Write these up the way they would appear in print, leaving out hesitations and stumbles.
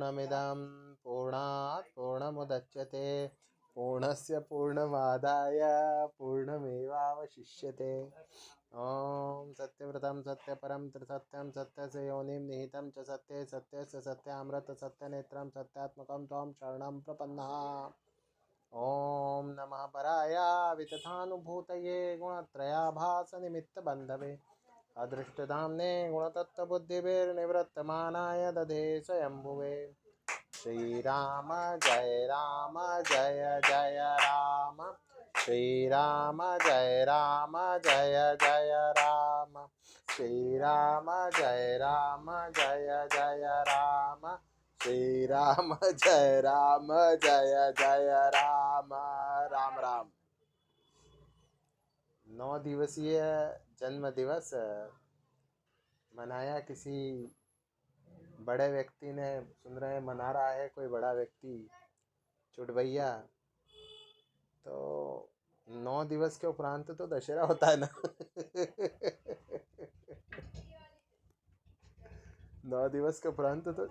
पूर्णमिदं पूर्णात् पूर्णमुदच्यते पूर्णस्य पूर्णमादाय पूर्णमेवावशिष्यते। ॐ सत्यव्रतं सत्यपरं त्रिसत्यं सत्यस्य योनिं निहितं च सत्ये सत्यस्य सत्यामृत सत्यनेत्रं सत्यात्मकं त्वं शरणं प्रपन्नः। ॐ नमः पराया वितथानुभूतये गुणत्रयाभासनिमित्तबन्धवे अदृष्टधाम्ने गुणतत्त्वबुद्धिभिर्निवृत्तमानाय दधे स्वयंभुवे। श्रीराम जय जय राम श्रीराम जय जय राम श्रीराम जय जय राम श्रीराम जय जय राम। राम राम। 9 दिवसीय जन्म दिवस मनाया किसी बड़े व्यक्ति ने। सुन रहे मना रहा है कोई बड़ा व्यक्ति चुटभैया। तो 9 दिवस के उपरांत तो दशहरा होता है ना। 9 दिवस के उपरांत तो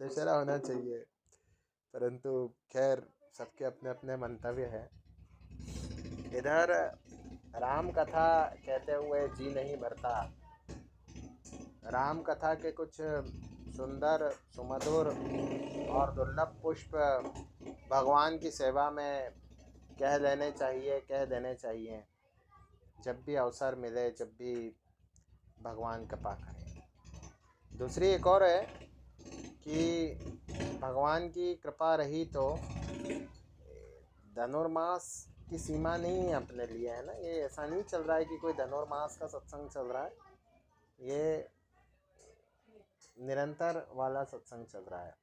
दशहरा होना चाहिए, परंतु खैर सबके अपने अपने मंतव्य है। इधर राम कथा कहते हुए जी नहीं भरता। राम कथा के कुछ सुंदर सुमधुर और दुर्लभ पुष्प भगवान की सेवा में कह देने चाहिए जब भी अवसर मिले, जब भी भगवान कृपा करे। दूसरी एक और है कि भगवान की कृपा रही तो धनुर्मास की सीमा नहीं है अपने लिए, है ना। ये ऐसा नहीं चल रहा है कि कोई धनुर्मास का सत्संग चल रहा है, ये निरंतर वाला सत्संग चल रहा है।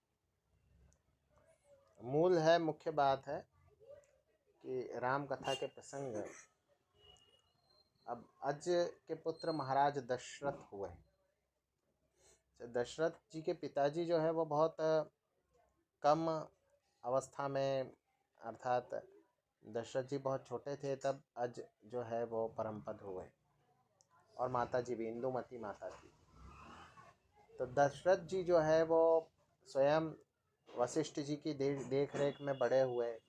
मूल है, मुख्य बात है कि राम कथा के प्रसंग अब अज के पुत्र महाराज दशरथ हुए। दशरथ जी के पिताजी जो है वो बहुत कम अवस्था में, अर्थात दशरथ जी बहुत छोटे थे तब अज जो है वो परमपद हुए, और माता जी भी इंदुमती माता थी। तो दशरथ जी जो है वो स्वयं वशिष्ठ जी की देख रेख में बड़े हुए,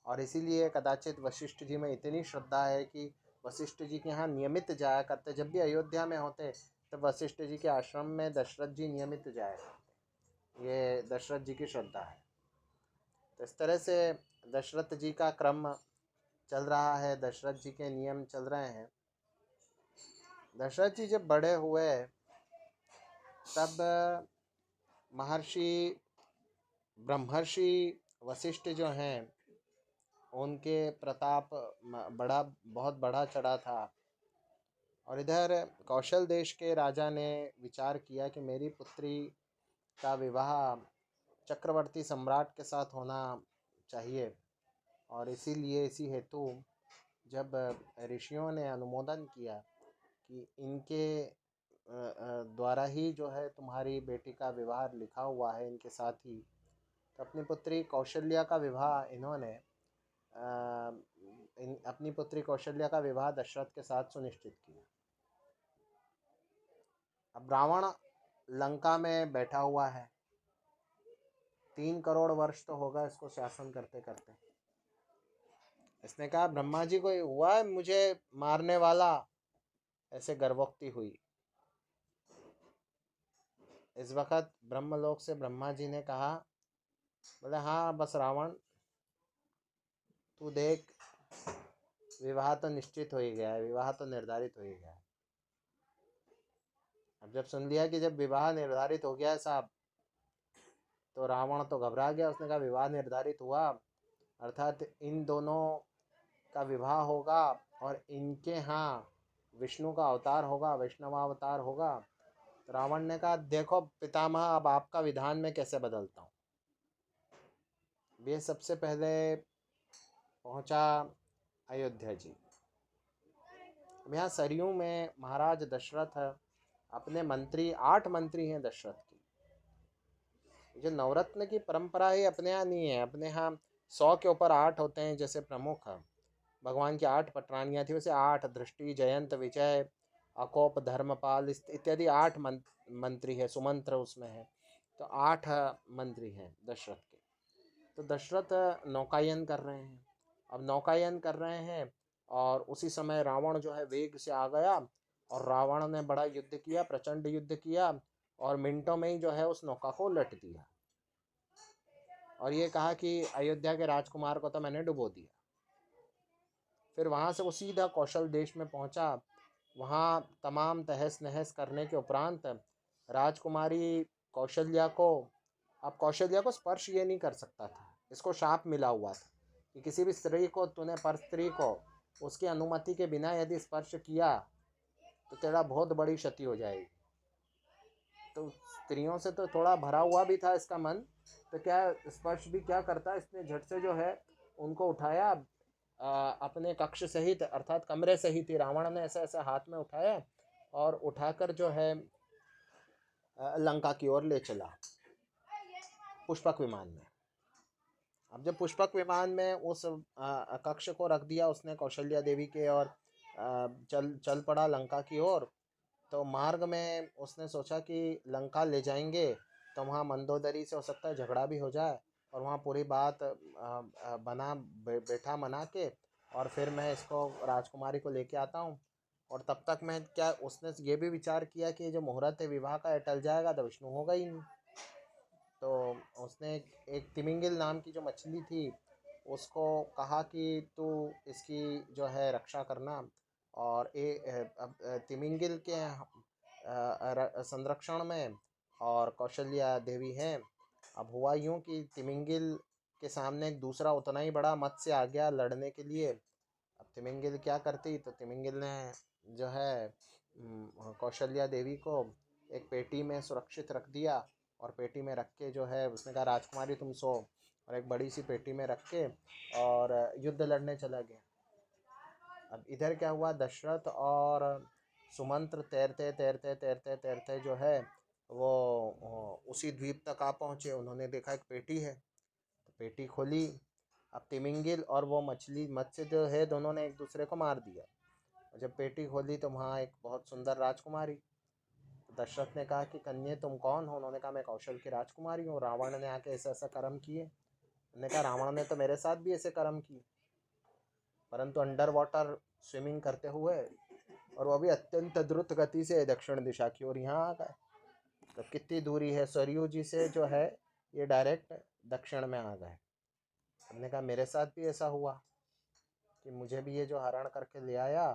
और इसीलिए कदाचित वशिष्ठ जी में इतनी श्रद्धा है कि वशिष्ठ जी के यहाँ नियमित जाया करते। जब भी अयोध्या में होते तब वशिष्ठ जी के आश्रम में दशरथ जी नियमित जाया करते। ये दशरथ जी की श्रद्धा है। तो इस तरह से दशरथ जी का क्रम चल रहा है, दशरथ जी के नियम चल रहे हैं। दशरथ जी जब बड़े हुए तब महर्षि ब्रह्मर्षि वशिष्ठ जो हैं उनके प्रताप बहुत बड़ा चढ़ा था। और इधर कौशल देश के राजा ने विचार किया कि मेरी पुत्री का विवाह चक्रवर्ती सम्राट के साथ होना चाहिए, और इसी हेतु जब ऋषियों ने अनुमोदन किया कि इनके द्वारा ही जो है तुम्हारी बेटी का विवाह लिखा हुआ है इनके साथ ही, तो अपनी पुत्री कौशल्या का विवाह इन्होंने अपनी पुत्री कौशल्या का विवाह दशरथ के साथ सुनिश्चित किया। अब रावण लंका में बैठा हुआ है, 3 करोड़ वर्ष तो होगा इसको शासन करते करते। इसने कहा ब्रह्मा जी कोई हुआ है मुझे मारने वाला, ऐसे गर्भोक्ति हुई। इस वक्त ब्रह्मलोक से ब्रह्मा जी ने कहा, बोले हाँ बस रावण तू देख, विवाह तो निश्चित हो ही गया है, विवाह तो निर्धारित हो ही गया है। अब जब सुन लिया कि जब विवाह निर्धारित हो गया है साहब, तो रावण तो घबरा गया। उसने कहा विवाह निर्धारित हुआ अर्थात इन दोनों का विवाह होगा और इनके यहाँ विष्णु का अवतार होगा, वैष्णवावतार होगा। तो रावण ने कहा देखो पितामह, अब आपका विधान में कैसे बदलता हूँ। ये सबसे पहले पहुँचा अयोध्या जी। अब यहाँ सरयू में महाराज दशरथ अपने मंत्री, 8 मंत्री हैं दशरथ की। जो नवरत्न की परंपरा है अपने यहाँ नहीं है। अपने यहाँ 100 के ऊपर 8 होते हैं। जैसे प्रमुख भगवान की 8 पटरानियाँ थी, वैसे 8 दृष्टि, जयंत, विजय, अकोप, धर्मपाल इत्यादि 8 मंत्री है, सुमंत्र उसमें है। तो 8 मंत्री हैं दशरथ के। तो दशरथ नौकायन कर रहे हैं। अब नौकायन कर रहे हैं और उसी समय रावण जो है वेग से आ गया और रावण ने बड़ा युद्ध किया, प्रचंड युद्ध किया और मिनटों में ही जो है उस नौका को उलट दिया और ये कहा कि अयोध्या के राजकुमार को तो मैंने डुबो दिया। फिर वहाँ से वो सीधा कौशल देश में पहुँचा। वहाँ तमाम तहस नहस करने के उपरांत राजकुमारी कौशल्या को, अब कौशल्या को स्पर्श ये नहीं कर सकता था, इसको शाप मिला हुआ था कि किसी भी स्त्री को तूने पर स्त्री को उसकी अनुमति के बिना यदि स्पर्श किया तो तेरा बहुत बड़ी क्षति हो जाएगी। तो स्त्रियों से तो थोड़ा भरा हुआ भी था इसका मन, तो क्या स्पर्श भी क्या करता, इसने झट से जो है उनको उठाया अपने कक्ष सहित अर्थात कमरे सहित ही रावण ने ऐसा ऐसा हाथ में उठाया और उठाकर जो है लंका की ओर ले चला पुष्पक विमान में। अब जब पुष्पक विमान में उस कक्ष को रख दिया उसने कौशल्या देवी के और चल पड़ा लंका की ओर। तो मार्ग में उसने सोचा कि लंका ले जाएंगे तो वहाँ मंदोदरी से हो सकता है झगड़ा भी हो जाए और वहाँ पूरी बात बैठा मना के और फिर मैं इसको राजकुमारी को लेके आता हूँ। और तब तक मैं क्या उसने ये भी विचार किया कि जो मुहूर्त है विवाह का टल जाएगा तो विष्णु होगा ही नहीं। तो उसने एक तिमिंगिल नाम की जो मछली थी उसको कहा कि तू इसकी जो है रक्षा करना और तिमिंगिल के संरक्षण में और कौशल्या देवी हैं। अब हुआ यूँ कि तिमिंगिल के सामने एक दूसरा उतना ही बड़ा मत्स्य आ गया लड़ने के लिए। अब तिमिंगिल क्या करती, तो तिमिंगिल ने जो है कौशल्या देवी को एक पेटी में सुरक्षित रख दिया और पेटी में रख के जो है उसने कहा राजकुमारी तुम सो, और एक बड़ी सी पेटी में रख के और युद्ध लड़ने चला गया। अब इधर क्या हुआ, दशरथ और सुमंत्र तैरते तैरते तैरते तैरते जो है वो उसी द्वीप तक आ पहुँचे। उन्होंने देखा एक पेटी है तो पेटी खोली। अब तिमिंगिल और वो मत्स्य जो है दोनों ने एक दूसरे को मार दिया। और जब पेटी खोली तो वहाँ एक बहुत सुंदर राजकुमारी। दशरथ ने कहा कि कन्या तुम कौन हो? उन्होंने कहा मैं कौशल की राजकुमारी हूँ। रावण ने आके ऐसा ऐसा कर्म किए। उन्होंने कहा रावण ने तो मेरे साथ भी ऐसे कर्म किए, परंतु अंडर वाटर स्विमिंग करते हुए, और वो भी अत्यंत द्रुत गति से दक्षिण दिशा की ओर यहाँ आ गए। तो कितनी दूरी है, सरयू जी से जो है ये डायरेक्ट दक्षिण में आ गए। हमने कहा मेरे साथ भी ऐसा हुआ कि मुझे भी ये जो हरण करके ले आया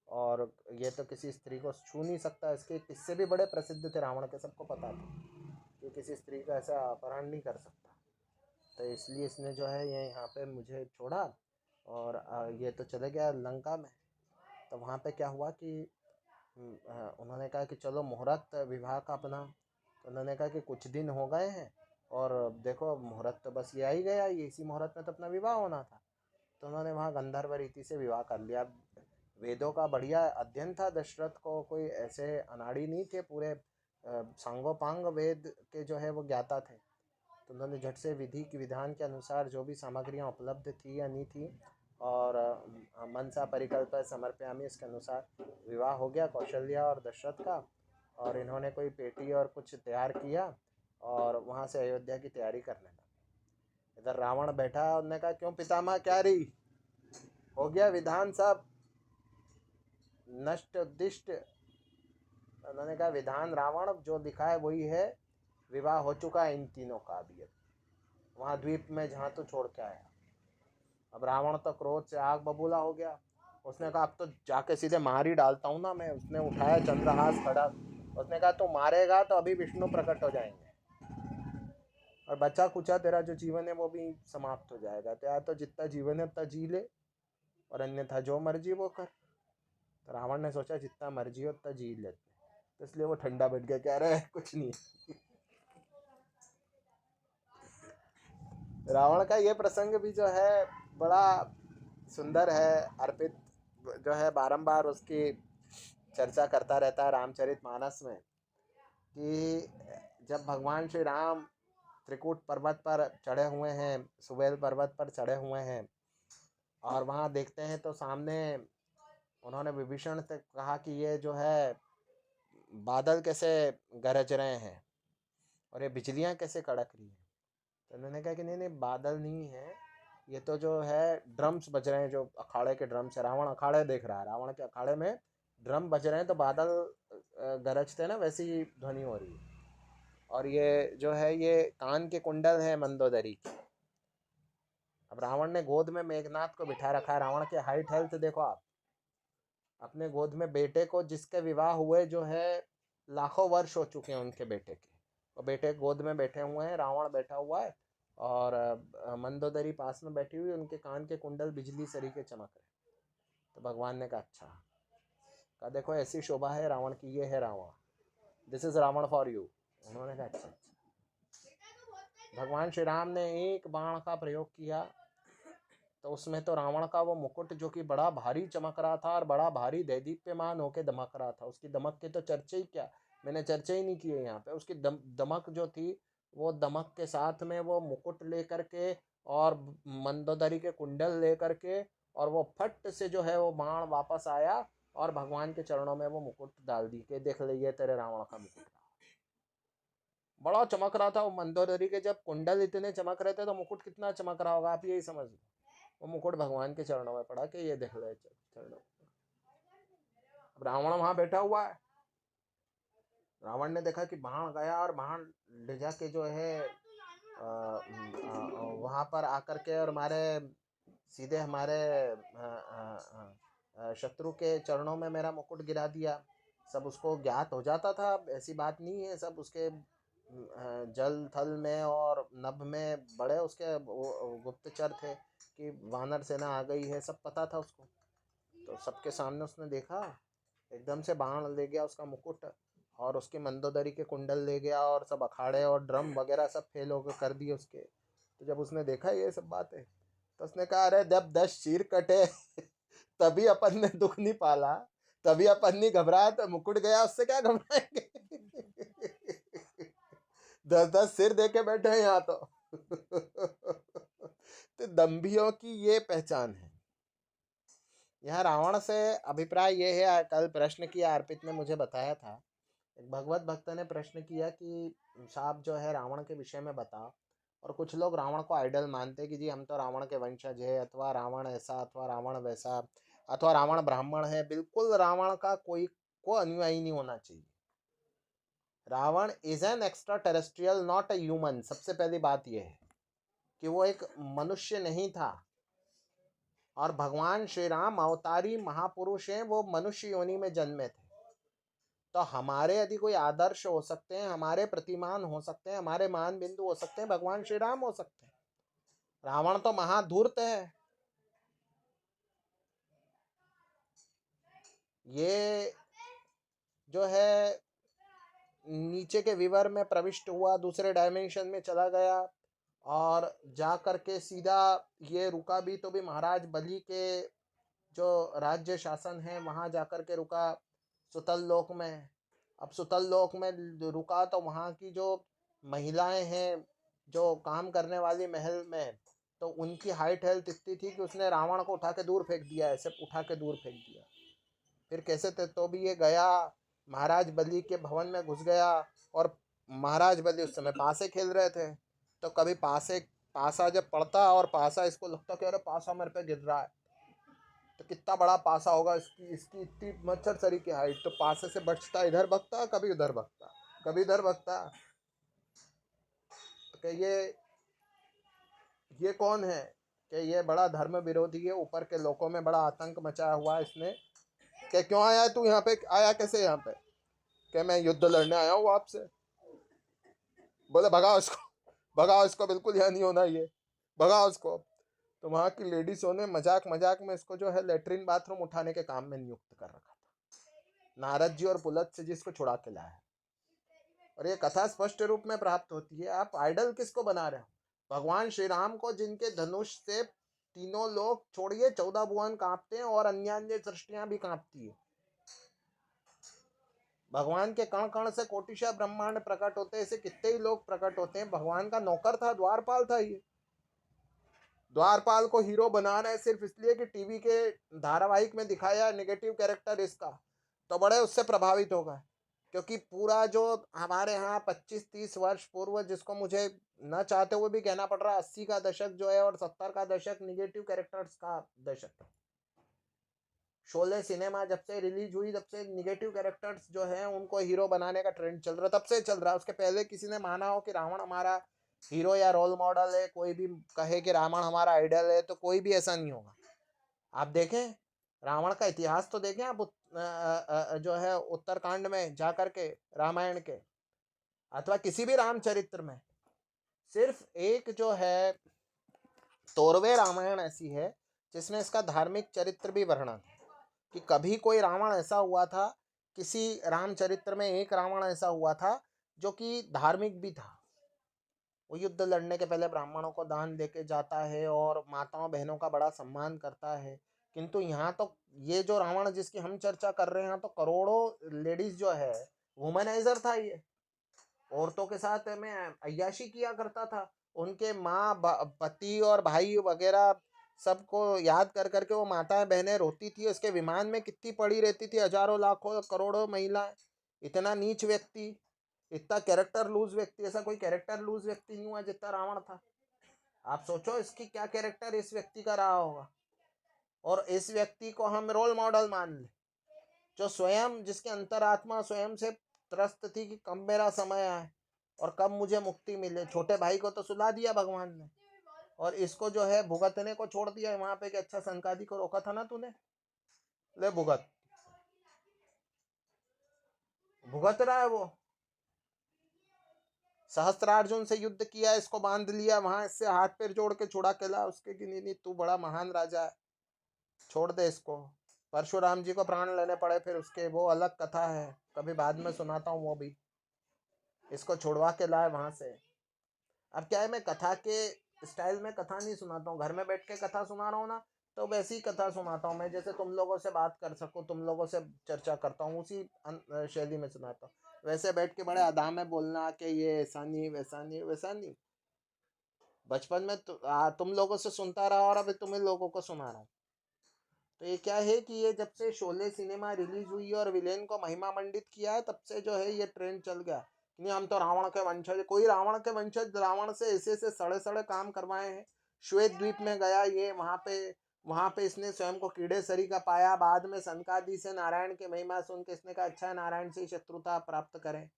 और ये तो किसी स्त्री को छू नहीं सकता। इसके किस्से भी बड़े प्रसिद्ध थे रावण के, सबको पता था कि किसी स्त्री का ऐसा अपहरण नहीं कर सकता। तो इसलिए इसने जो है ये यहाँ पे मुझे छोड़ा और ये तो चले गया लंका में। तो वहाँ पे क्या हुआ कि उन्होंने कहा कि चलो मुहूर्त विवाह का अपना। तो उन्होंने कहा कि कुछ दिन हो गए हैं और देखो मुहूर्त तो बस ये आ ही गया, ये इसी मुहूर्त में तो अपना विवाह होना था। तो उन्होंने वहाँ गंधर्व रीति से विवाह कर लिया। वेदों का बढ़िया अध्ययन था दशरथ को, कोई ऐसे अनाड़ी नहीं थे, पूरे सांगोपांग वेद के जो है वो ज्ञाता थे। तो उन्होंने झट से विधि की विधान के अनुसार जो भी सामग्रियाँ उपलब्ध थी या नहीं थी और मनसा परिकल्प समर्पयामी इसके अनुसार विवाह हो गया कौशल्या और दशरथ का। और इन्होंने कोई पेटी और कुछ तैयार किया और वहाँ से अयोध्या की तैयारी करने लगा। इधर रावण बैठा, उन्होंने कहा क्यों पितामह क्या रही, हो गया विधान सब नष्ट उद्दिष्ट। उन्होंने कहा विधान रावण जो लिखा है वही है, विवाह हो चुका है इन तीनों का भी वहाँ द्वीप में जहाँ तो छोड़ के आया। अब रावण तो क्रोध से आग बबूला हो गया। उसने कहा अब तो जाके सीधे मार ही डालता हूँ ना मैं। उसने उठाया चंद्रहास खड़ा, उसने कहा तू मारेगा तो अभी विष्णु प्रकट हो जाएंगे और बचा कुचा तेरा जो जीवन है वो भी समाप्त हो जाएगा। तो यार तो जितना जीवन है उतना जी ले और अन्यथा जो मर्जी वो कर। तो रावण ने सोचा जितना मर्जी हो उतना जी लेते, तो इसलिए वो ठंडा बैठ गया, कह रहा है कुछ नहीं। रावण का ये प्रसंग भी जो है बड़ा सुंदर है। अर्पित जो है बारंबार उसकी चर्चा करता रहता है रामचरितमानस में कि जब भगवान श्री राम त्रिकूट पर्वत पर चढ़े हुए हैं, सुबेल पर्वत पर चढ़े हुए हैं और वहाँ देखते हैं तो सामने उन्होंने विभीषण से कहा कि ये जो है बादल कैसे गरज रहे हैं और ये बिजलियां कैसे कड़क रही हैं। तो उन्होंने कहा कि नहीं नहीं, बादल नहीं है, ये तो जो है ड्रम्स बज रहे हैं, जो अखाड़े के ड्रम्स है। रावण अखाड़े देख रहा है, रावण के अखाड़े में ड्रम बज रहे हैं, तो बादल गरजते हैं ना, वैसी ध्वनि हो रही है। और ये जो है ये कान के कुंडल है मंदोदरी के। अब रावण ने गोद में मेघनाथ को बिठा रखा है। रावण के हाइट हेल्थ देखो आप, अपने गोद में बेटे को, जिसके विवाह हुए जो है लाखों वर्ष हो चुके हैं उनके बेटे के, वो बेटे गोद में बैठे हुए हैं, रावण बैठा हुआ है, और मंदोदरी पास में बैठी हुई, उनके कान के कुंडल बिजली सरीखे चमक रहे। तो भगवान ने कहा अच्छा, कहा देखो ऐसी शोभा है रावण की, ये है Ravana, this is Ravana for you. उन्होंने कहा अच्छा अच्छा। भगवान श्री राम ने एक बाण का प्रयोग किया, तो उसमें तो रावण का वो मुकुट जो कि बड़ा भारी चमक रहा था और बड़ा भारी दैदीप्यमान होके दमक रहा था, उसकी दमक के तो चर्चे ही क्या, मैंने चर्चा ही नहीं किए यहाँ पे। उसकी दमक जो थी, वो दमक के साथ में वो मुकुट लेकर के और मंदोदरी के कुंडल लेकर के, और वो फट से जो है वो बाण वापस आया और भगवान के चरणों में वो मुकुट डाल दी कि देख लीजिए तेरे रावण का मुकुट। बड़ा चमक रहा था वो मंदोदरी के, जब कुंडल इतने चमक रहे थे तो मुकुट कितना चमक रहा होगा, आप यही समझ लो। वो मुकुट भगवान के चरणों में पड़ा कि ये देख ले चरणों। रावण वहां बैठा हुआ है, रावण ने देखा कि बाण गया और बाण ले जाके जो है वहां पर आकर के और हमारे सीधे हमारे शत्रु के चरणों में मेरा मुकुट गिरा दिया। सब उसको ज्ञात हो जाता था, ऐसी बात नहीं है, सब उसके जल थल में और नभ में बड़े उसके गुप्तचर थे कि वानर सेना आ गई है, सब पता था उसको। तो सबके सामने उसने देखा, एकदम से बाण ले गया उसका मुकुट, और उसके मंदोदरी के कुंडल ले गया, और सब अखाड़े और ड्रम वगैरह सब फेल होकर कर दिए उसके। तो जब उसने देखा ये सब बातें, तो उसने कहा अरे जब 10 चीर कटे तभी अपन ने दुख नहीं पाला, तभी अपन नहीं घबराया, तो मुकुट गया उससे क्या घबराएंगे। 10-10 सिर दे के बैठे हैं यहाँ तो। तो दम्भियों की ये पहचान है। यहाँ रावण से अभिप्राय ये है, कल प्रश्न किया अर्पित ने मुझे बताया था, एक भगवत भक्त ने प्रश्न किया कि साहब जो है रावण के विषय में बताओ। और कुछ लोग रावण को आइडल मानते कि जी हम तो रावण के वंशज है, अथवा रावण ऐसा, अथवा रावण वैसा, अथवा रावण ब्राह्मण है। बिल्कुल रावण का कोई को अनुयायी नहीं होना चाहिए। Ravana is an extraterrestrial, not a human. सबसे पहली बात यह है कि वो एक मनुष्य नहीं था, और भगवान श्री राम अवतारी महापुरुष हैं, वो मनुष्य योनि में जन्मे थे। तो हमारे यदि कोई आदर्श हो सकते हैं, हमारे प्रतिमान हो सकते हैं, हमारे मान बिंदु हो सकते हैं, भगवान श्री राम हो सकते हैं। रावण तो महाधूर्त है, ये जो है नीचे के विवर में प्रविष्ट हुआ, दूसरे डायमेंशन में चला गया, और जा करके सीधा ये रुका भी तो भी महाराज बलि के जो राज्य शासन है वहां जाकर के रुका, सुतल लोक में। अब सुतल लोक में रुका तो वहां की जो महिलाएं हैं जो काम करने वाली महल में, तो उनकी हाइट हेल्थ इतनी थी कि उसने रावण को उठा के दूर फेंक दिया, ऐसे उठा के दूर फेंक दिया। फिर कैसे थे तो भी ये गया महाराज बलि के भवन में घुस गया, और महाराज बलि उस समय पासे खेल रहे थे। तो कभी पासा जब पड़ता और पासा इसको लगता कि अरे पासा मेरे पे गिर रहा है, तो कितना बड़ा पासा होगा, इसकी इसकी इतनी मच्छर सरी की हाइट, तो पासे से बचता, इधर भगता, कभी उधर भगता, कभी इधर भगता। तो ये कौन है कि ये बड़ा धर्म विरोधी है, ऊपर के लोगों में बड़ा आतंक मचाया हुआ है इसने। कि क्यों आया तू यहाँ पे, आया कैसे यहाँ पे? कि मैं युद्ध लड़ने आया हूँ आपसे। बोले भगाओ इसको, भगाओ इसको, बिल्कुल यहाँ नहीं होना, ये भगाओ इसको। तो वहां की लेडीजों ने मजाक मजाक में इसको जो है लेटरिन बाथरूम उठाने के काम में नियुक्त कर रखा था। नारद जी और पुलत्स्य जी इसको छुड़ा के लाया। और ये कथा स्पष्ट रूप में प्राप्त होती है। आप आइडल किसको बना रहे हो? भगवान श्री राम को, जिनके धनुष से तीनों लोग छोड़िए 14 भुवन कांपते हैं और अन्य अन्य सृष्टियां भी कांपती है। भगवान के कण कण से कोटिशा ब्रह्मांड प्रकट होते हैं, ऐसे कितने ही लोग प्रकट होते हैं। भगवान का नौकर था, द्वारपाल था। ये द्वारपाल को हीरो बना रहे हैं सिर्फ इसलिए कि टीवी के धारावाहिक में दिखाया नेगेटिव कैरेक्टर इसका, तो बड़े उससे प्रभावित हो गए क्योंकि पूरा जो हमारे यहाँ 25-30 वर्ष पूर्व, जिसको मुझे न चाहते हुए भी कहना पड़ रहा है, 80 का दशक जो है और 70 का दशक निगेटिव कैरेक्टर्स का दशक है। शोले सिनेमा जब से रिलीज हुई तब से निगेटिव कैरेक्टर्स जो है उनको हीरो बनाने का ट्रेंड चल रहा, तब से चल रहा है। उसके पहले किसी ने माना हो कि रावण हमारा हीरो या रोल मॉडल है, कोई भी कहे कि रावण हमारा आइडल है, तो कोई भी ऐसा नहीं होगा। आप देखें रावण का इतिहास तो देखें आप, जो है उत्तरकांड में जा करके, रामायण के अथवा किसी भी रामचरित्र में, सिर्फ एक जो है तोरवे रामायण ऐसी है जिसने इसका धार्मिक चरित्र भी वर्णन कि कभी कोई रावण ऐसा हुआ था, किसी रामचरित्र में एक रावण ऐसा हुआ था जो कि धार्मिक भी था। वो युद्ध लड़ने के पहले ब्राह्मणों को दान देके जाता है और माताओं बहनों का बड़ा सम्मान करता है। किंतु यहाँ तो ये जो रावण जिसकी हम चर्चा कर रहे हैं, तो करोड़ों लेडीज जो है वुमनाइजर था। ये औरतों के साथ में अय्याशी किया करता था। उनके माँ पति और भाई वगैरह सबको याद कर करके वो माताएं बहनें रोती थी। उसके विमान में कितनी पड़ी रहती थी, हजारों लाखों करोड़ों महिलाएं। इतना नीच व्यक्ति, इतना कैरेक्टर लूज व्यक्ति, ऐसा कोई कैरेक्टर लूज व्यक्ति नहीं हुआ जितना रावण था। आप सोचो इसकी क्या कैरेक्टर इस व्यक्ति का रहा होगा। और इस व्यक्ति को हम रोल मॉडल मान ले, जो स्वयं, जिसकी अंतरात्मा स्वयं से त्रस्त थी कि कब मेरा समय आए और कब मुझे मुक्ति मिले। छोटे भाई को तो सुला दिया भगवान ने, और इसको जो है भुगतने को छोड़ दिया वहां पे कि अच्छा संकादी को रोका था ना तूने, ले भुगत। भुगत रहा है वो। सहस्त्रार्जुन से युद्ध किया, इसको बांध लिया वहां, इससे हाथ पैर जोड़ के छुड़ा के ला उसके कि नहीं तू बड़ा महान राजा है, छोड़ दे इसको। परशुराम जी को प्राण लेने पड़े फिर उसके, वो अलग कथा है, कभी बाद में सुनाता हूँ वो भी। इसको छुड़वा के लाए वहां से। अब क्या है, मैं कथा के स्टाइल में कथा नहीं सुनाता हूँ, घर में बैठ के कथा सुना रहा हूँ ना, तो वैसी कथा सुनाता हूँ मैं, जैसे तुम लोगों से बात कर सकूँ, तुम लोगों से चर्चा करता हूँ, उसी शैली में सुनाता हूँ। वैसे बैठ के बड़े अदा में बोलना कि ये ऐसा नहीं वैसा नहीं वैसा नहीं। बचपन में तुम लोगों से सुनता रहा और अभी तुम्हें लोगों को सुना रहा हूँ। तो ये क्या है कि ये जब से शोले सिनेमा रिलीज हुई और विलेन को महिमा मंडित किया है, तब से जो है ये ट्रेंड चल गया। नहीं हम तो रावण के वंशज, कोई रावण के वंशज रावण से ऐसे ऐसे सड़े सड़े काम करवाए हैं। श्वेत द्वीप में गया ये, वहां पे इसने स्वयं को कीड़े सरी का पाया। बाद में सनकादि से नारायण की महिमा सुन के इसने कहा अच्छा है नारायण से शत्रुता प्राप्त करें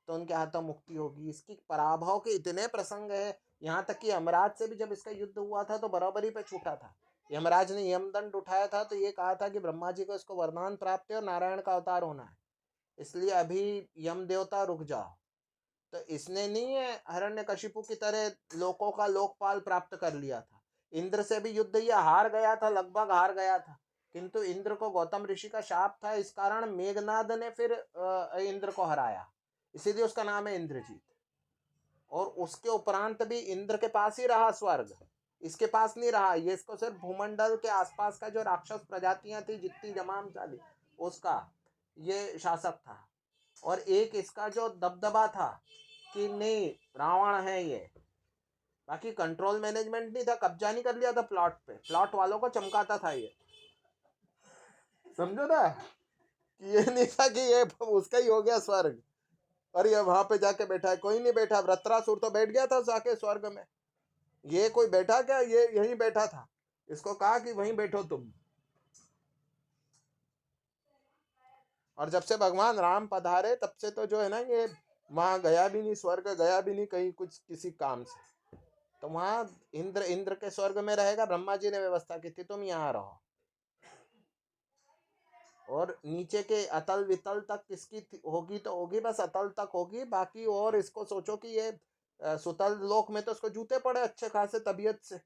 तो उनके हाथों मुक्ति होगी। इसकी पराभव के इतने प्रसंग है, यहाँ तक कि यमराज से भी जब इसका युद्ध हुआ था तो बराबरी पे छूटा था। यमराज ने यमदंड उठाया था तो ये कहा था कि ब्रह्मा जी को इसको वरदान प्राप्त है और नारायण का अवतार होना है, इसलिए अभी यम देवता रुक जाओ। तो इसने नहीं है हिरण्यकशिपु की तरह लोकों का लोकपाल प्राप्त कर लिया था। इंद्र से भी युद्ध ये हार गया था, लगभग हार गया था, किंतु इंद्र को गौतम ऋषि का शाप था, इस कारण मेघनाद ने फिर इंद्र को हराया, इसीलिए उसका नाम है इंद्रजीत। और उसके उपरांत भी इंद्र के पास ही रहा स्वर्ग, इसके पास नहीं रहा। ये इसको सिर्फ भूमंडल के आसपास का जो राक्षस प्रजातियां थी जितनी जमाम चाली, उसका ये शासक था। और एक इसका जो दबदबा था कि नहीं रावण है ये, बाकी कंट्रोल मैनेजमेंट नहीं था, कब्जा नहीं कर लिया था प्लॉट पे, प्लॉट वालों को चमकाता था ये, समझो ना, कि ये नहीं था कि ये उसका ही हो गया स्वर्ग और ये वहां पे जाके बैठा है। कोई नहीं बैठा, वृत्रासुर तो बैठ गया था जाके स्वर्ग में, ये कोई बैठा क्या, ये यहीं बैठा था, इसको कहा कि वहीं बैठो तुम। और जब से भगवान राम पधारे तब से तो जो है ना ये वहां गया भी नहीं, स्वर्ग गया भी नहीं कहीं कुछ किसी काम से। तो वहां इंद्र के स्वर्ग में रहेगा, ब्रह्मा जी ने व्यवस्था की थी तुम यहाँ रहो। और नीचे के अतल वितल तक किसकी होगी तो होगी, बस अतल तक होगी, बाकी और इसको सोचो कि ये सुतल लोक में तो उसको जूते पड़े अच्छे खासे तबीयत से।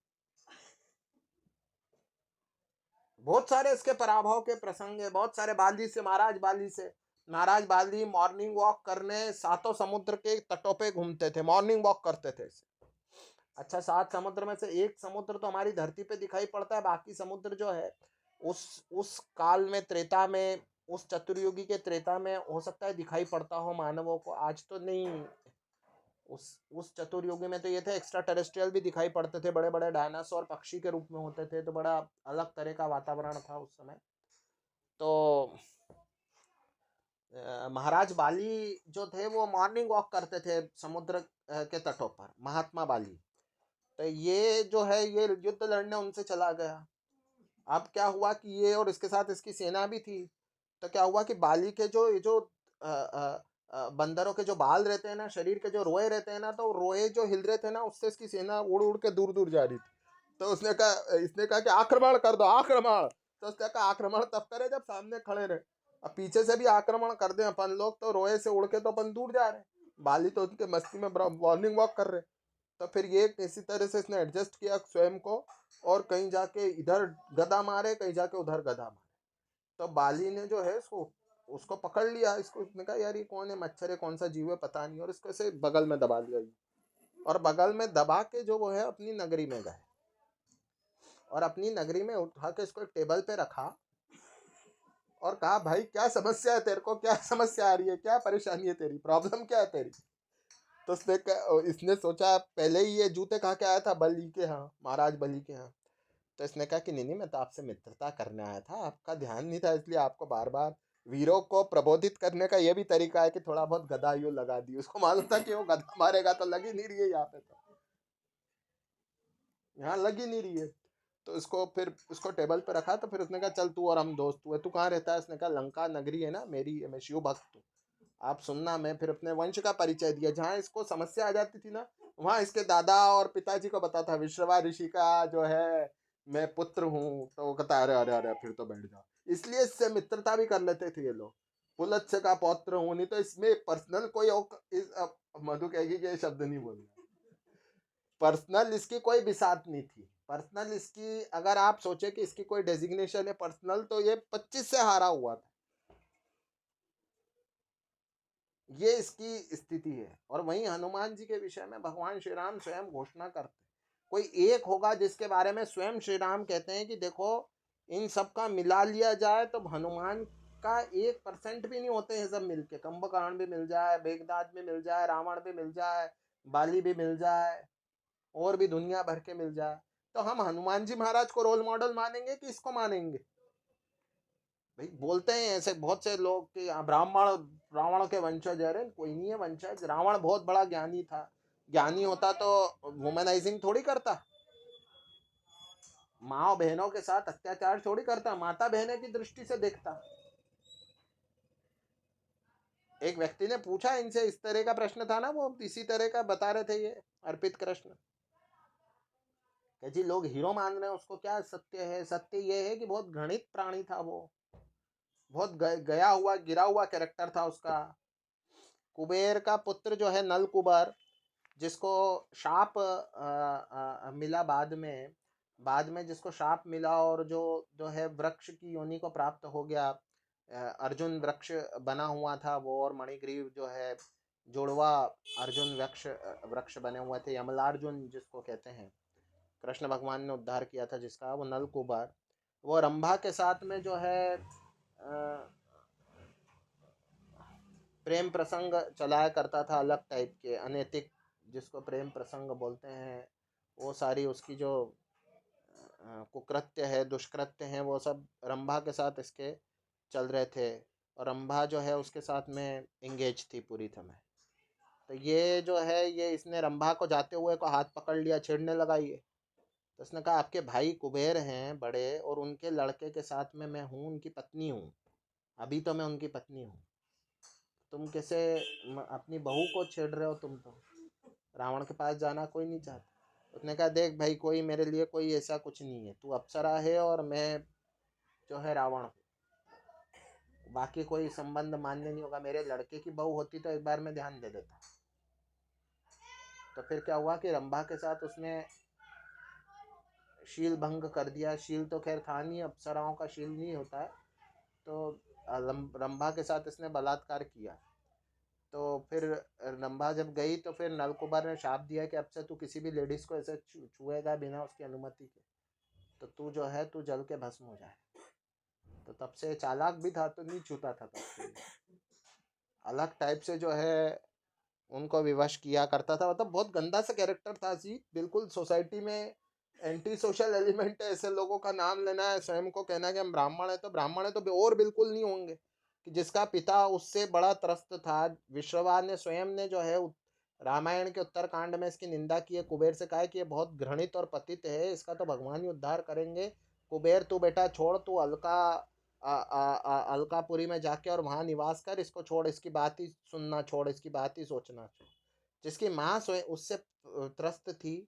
बहुत सारे इसके पराभव के प्रसंग है, बहुत सारे। बाली से, महाराज बाली से, महाराज बाली मॉर्निंग वॉक करने सातों समुद्र के तटों पे घूमते थे, मॉर्निंग वॉक करते थे। अच्छा 7 समुद्र में से एक समुद्र तो हमारी धरती पे दिखाई पड़ता है, बाकी समुद्र जो है उस काल में, त्रेता में, उस चतुर्युगी के त्रेता में हो सकता है दिखाई पड़ता हो मानवों को, आज तो नहीं। उस चतुर्युगी में तो ये थे एक्स्ट्रा टेरेस्ट्रियल भी दिखाई पड़ते थे, बड़े बड़े डायनासोर पक्षी के रूप में होते थे, तो बड़ा अलग तरह का वातावरण था उस समय। तो महाराज बाली जो थे वो मॉर्निंग वॉक करते थे समुद्र के तटों पर, महात्मा बाली। तो ये जो है ये युद्ध लड़ने उनसे चला गया। अब क्या हुआ कि ये और इसके साथ इसकी सेना भी थी। तो क्या हुआ कि बाली के जो ये जो बंदरों के जो बाल रहते हैं ना, शरीर के जो रोए रहते हैं ना, तो रोए जो हिल रहे थे ना, उससे इसकी सेना उड़ उड़ के दूर दूर जा रही थी। तो इसने कहा कि आक्रमण कर दो, आक्रमण। तो उसने कहा आक्रमण तब करे जब सामने खड़े रहे। अब पीछे से भी आक्रमण कर दे अपन लोग, तो रोए से उड़ के तो अपन दूर जा रहे हैं, बाली तो उनके मस्ती में मॉर्निंग वॉक कर रहे। तो फिर ये किसी तरह से इसने एडजस्ट किया स्वयं को, और कहीं जाके इधर गदा मारे, कहीं जाके उधर गदा मारे। तो बाली ने जो है उसको पकड़ लिया। इसको उसने कहा यार ये कौन है, मच्छर है, कौन सा जीव है पता नहीं, और इसको ऐसे बगल में दबा लिया। और बगल में दबा के जो वो है अपनी नगरी में गए, और अपनी नगरी में उठा के इसको एक टेबल पे रखा और कहा भाई क्या समस्या है तेरे को, क्या समस्या आ रही है, क्या परेशानी है तेरी, प्रॉब्लम क्या है तेरी। तो इसने सोचा, पहले ही ये जूते खा के आया था बलि के यहाँ, महाराज बलि के यहाँ। तो इसने कहा कि नहीं मैं तो आपसे मित्रता करने आया था, आपका ध्यान नहीं था, इसलिए आपको बार बार वीरों को प्रबोधित करने का ये भी तरीका है कि थोड़ा बहुत गदा यूं लगा दी। उसको मालूम था कि वो गदा मारेगा तो लग ही नहीं रही है यहाँ पे, तो यहाँ लग ही नहीं रही है। तो इसको फिर उसको टेबल पे रखा। तो फिर उसने कहा चल तू और हम दोस्त हुए, तू कहाँ रहता है। उसने कहा लंका नगरी है ना मेरी, मैं शिव भक्त हूँ, आप सुनना। मैं फिर अपने वंश का परिचय दिया। जहाँ इसको समस्या आ जाती थी ना, वहां इसके दादा और पिताजी को बताता, विश्रवा ऋषि का जो है मैं पुत्र हूँ। तो वो कहता अरे अरे अरे फिर तो बैठ जाओ। इसलिए इससे मित्रता भी कर लेते थे ये लोग। पुलत्स्य का पौत्र हूँ, नहीं तो इसमें पर्सनल कोई मधु कहेगी कि ये शब्द नहीं बोलना। पर्सनल इसकी कोई बिसात नहीं थी। पर्सनल इसकी अगर आप सोचे कि इसकी कोई डेजिग्नेशन है पर्सनल, तो ये 25 से हारा हुआ था। ये इसकी स्थिति है। और वहीं हनुमान जी के विषय में भगवान श्री राम स्वयं घोषणा करते, कोई एक होगा जिसके बारे में स्वयं श्री राम कहते हैं कि देखो इन सब का मिला लिया जाए तो हनुमान का 1% भी नहीं होते हैं सब मिलके। कुंभकर्ण भी मिल जाए, मेघनाद भी मिल जाए, रावण भी मिल जाए, बाली भी मिल जाए, और भी दुनिया भर के मिल जाए, तो हम हनुमान जी महाराज को रोल मॉडल मानेंगे कि इसको मानेंगे। भाई बोलते हैं ऐसे बहुत से लोग कि ब्राह्मण रावण के वंशज है। कोई नहीं है वंशज। रावण बहुत बड़ा ज्ञानी था, ज्ञानी होता तो वुमेनाइजिंग थोड़ी करता, माँ बहनों के साथ अत्याचार थोड़ी करता, माता बहने की दृष्टि से देखता। एक व्यक्ति ने पूछा इनसे, इस तरह का प्रश्न था ना, वो इसी तरह का बता रहे थे ये अर्पित कृष्ण कि जी लोग हीरो मान रहे हैं उसको, क्या सत्य है। सत्य ये है कि बहुत घृणित प्राणी था वो, बहुत गया हुआ गिरा हुआ कैरेक्टर था उसका। कुबेर का पुत्र जो है नल कुबर, जिसको शाप मिला बाद में जिसको शाप मिला, और जो जो है वृक्ष की योनि को प्राप्त हो गया। अर्जुन वृक्ष बना हुआ था वो, और मणिग्रीव जो है जुड़वा अर्जुन वृक्ष वृक्ष बने हुए थे। यमलार्जुन जिसको कहते हैं, कृष्ण भगवान ने उद्धार किया था जिसका, वो नल कुबर। वो रंभा के साथ में जो है प्रेम प्रसंग चलाया करता था, अलग टाइप के अनैतिक, जिसको प्रेम प्रसंग बोलते हैं। वो सारी उसकी जो कुकृत्य है, दुष्कृत्य हैं, वो सब रंभा के साथ इसके चल रहे थे। और रंभा जो है उसके साथ में इंगेज थी पूरी समय। तो ये जो है ये इसने रंभा को जाते हुए को हाथ पकड़ लिया, छेड़ने लगा ये। तो उसने कहा आपके भाई कुबेर हैं बड़े, और उनके लड़के के साथ में मैं हूँ, उनकी पत्नी हूँ, अभी तो मैं उनकी पत्नी हूँ। तुम कैसे अपनी बहू को छेड़ रहे हो, तुम तो रावण के पास जाना कोई नहीं चाहता। उसने कहा देख भाई कोई मेरे लिए कोई ऐसा कुछ नहीं है, तू अप्सरा है और मैं जो है रावण हूँ, बाकी कोई संबंध मान्य नहीं होगा। मेरे लड़के की बहू होती तो एक बार मैं ध्यान दे देता। तो फिर क्या हुआ कि रंभा के साथ उसने शील भंग कर दिया। शील तो खैर था नहीं, अप्सराओं का शील नहीं होता है। तो रंभा के साथ इसने बलात्कार किया। तो फिर रंभा जब गई तो फिर नलकुमार ने शाप दिया कि अब से तू किसी भी लेडीज को ऐसे छुएगा बिना उसकी अनुमति के, तो तू जो है तू जल के भस्म हो जाए। तो तब से चालाक भी था, तो नहीं छूता था तब से। अलग टाइप से जो है उनको विवश किया करता था। मतलब बहुत गंदा सा कैरेक्टर था जी, बिल्कुल सोसाइटी में एंटी सोशल एलिमेंट है। ऐसे लोगों का नाम लेना है, स्वयं को कहना है कि हम ब्राह्मण है, तो ब्राह्मण है तो और बिल्कुल नहीं होंगे। कि जिसका पिता उससे बड़ा त्रस्त था। विश्रवा ने स्वयं ने जो है रामायण के उत्तरकांड में इसकी निंदा की है। कुबेर से कहा है कि ये बहुत घृणित और पतित है, इसका तो भगवान ही उद्धार करेंगे। कुबेर तू बेटा छोड़, तू अलकापुरी में जाके और वहां निवास कर, इसको छोड़, इसकी बात ही सुनना छोड़, इसकी बात ही सोचना छोड़। जिसकी माँ स्वयं उससे त्रस्त थी,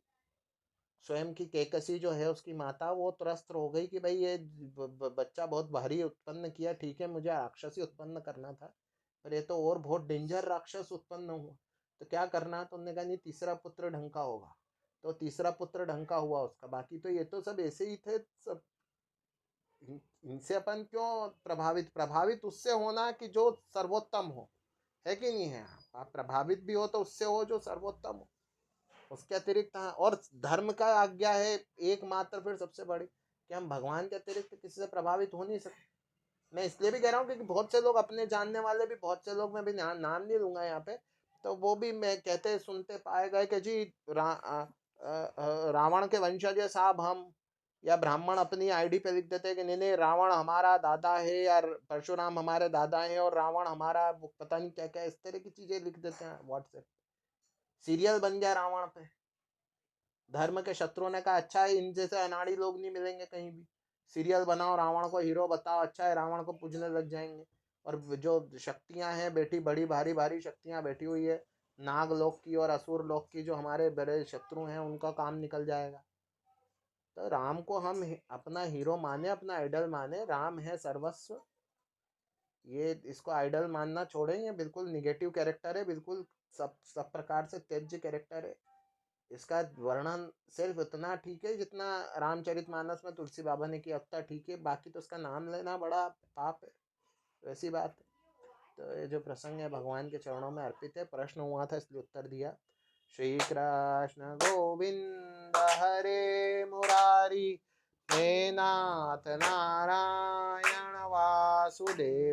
स्वयं की केकसी जो है उसकी माता, वो त्रस्त हो गई कि भाई ये बच्चा बहुत भारी उत्पन्न किया, ठीक है मुझे राक्षसी उत्पन्न करना था, पर ये तो और बहुत डेंजर राक्षस उत्पन्न हुआ, तो क्या करना। तो उन्होंने कहा नहीं, तीसरा पुत्र ढंग का होगा। तो तीसरा पुत्र ढंग का हुआ उसका। बाकी तो ये तो सब ऐसे ही थे सब। इनसे अपन क्यों प्रभावित, प्रभावित उससे होना कि जो सर्वोत्तम हो, है कि नहीं है। आप प्रभावित भी हो तो उससे हो जो सर्वोत्तम हो, उसके अतिरिक्त। हाँ, और धर्म का आज्ञा है एकमात्र फिर सबसे बड़ी, कि हम भगवान के अतिरिक्त किसी से प्रभावित हो नहीं सकते। मैं इसलिए भी कह रहा हूँ क्योंकि बहुत से लोग अपने जानने वाले भी, बहुत से लोग, मैं भी नाम नहीं लूंगा यहाँ पे, तो वो भी मैं कहते सुनते पाए गए कि जी रावण के वंशज है साहब हम, या ब्राह्मण अपनी आईडी पे लिख देते हैं कि नहीं नहीं रावण हमारा दादा है, या परशुराम हमारे दादा है और रावण हमारा पता नहीं क्या क्या, इस तरह की चीजें लिख देते हैं व्हाट्सएप। सीरियल बन गया रावण पे। धर्म के शत्रुओं ने कहा अच्छा है, इन जैसे अनाड़ी लोग नहीं मिलेंगे कहीं भी, सीरियल बनाओ, रावण को हीरो बताओ, अच्छा है, रावण को पूजने लग जाएंगे। और जो शक्तियां हैं बेटी, बड़ी भारी भारी शक्तियां बैठी हुई है नाग लोक की और असुर लोक की, जो हमारे बड़े शत्रु हैं, उनका काम निकल जाएगा। तो राम को हम अपना हीरो माने, अपना आइडल माने, राम है सर्वस्व। ये इसको आइडल मानना छोड़ें, ये बिल्कुल निगेटिव कैरेक्टर है, बिल्कुल सब प्रकार से त्याज्य कैरेक्टर है। इसका वर्णन सिर्फ इतना ठीक है जितना रामचरितमानस में तुलसी बाबा ने किया, उतना ठीक है, बाकी तो उसका नाम लेना बड़ा पाप है, वैसी बात है। तो ये जो प्रसंग है भगवान के चरणों में अर्पित है। प्रश्न हुआ था इसलिए उत्तर दिया। श्री कृष्ण गोविंद हरे मुरारी, हे नाथ नारायण वासुदेव।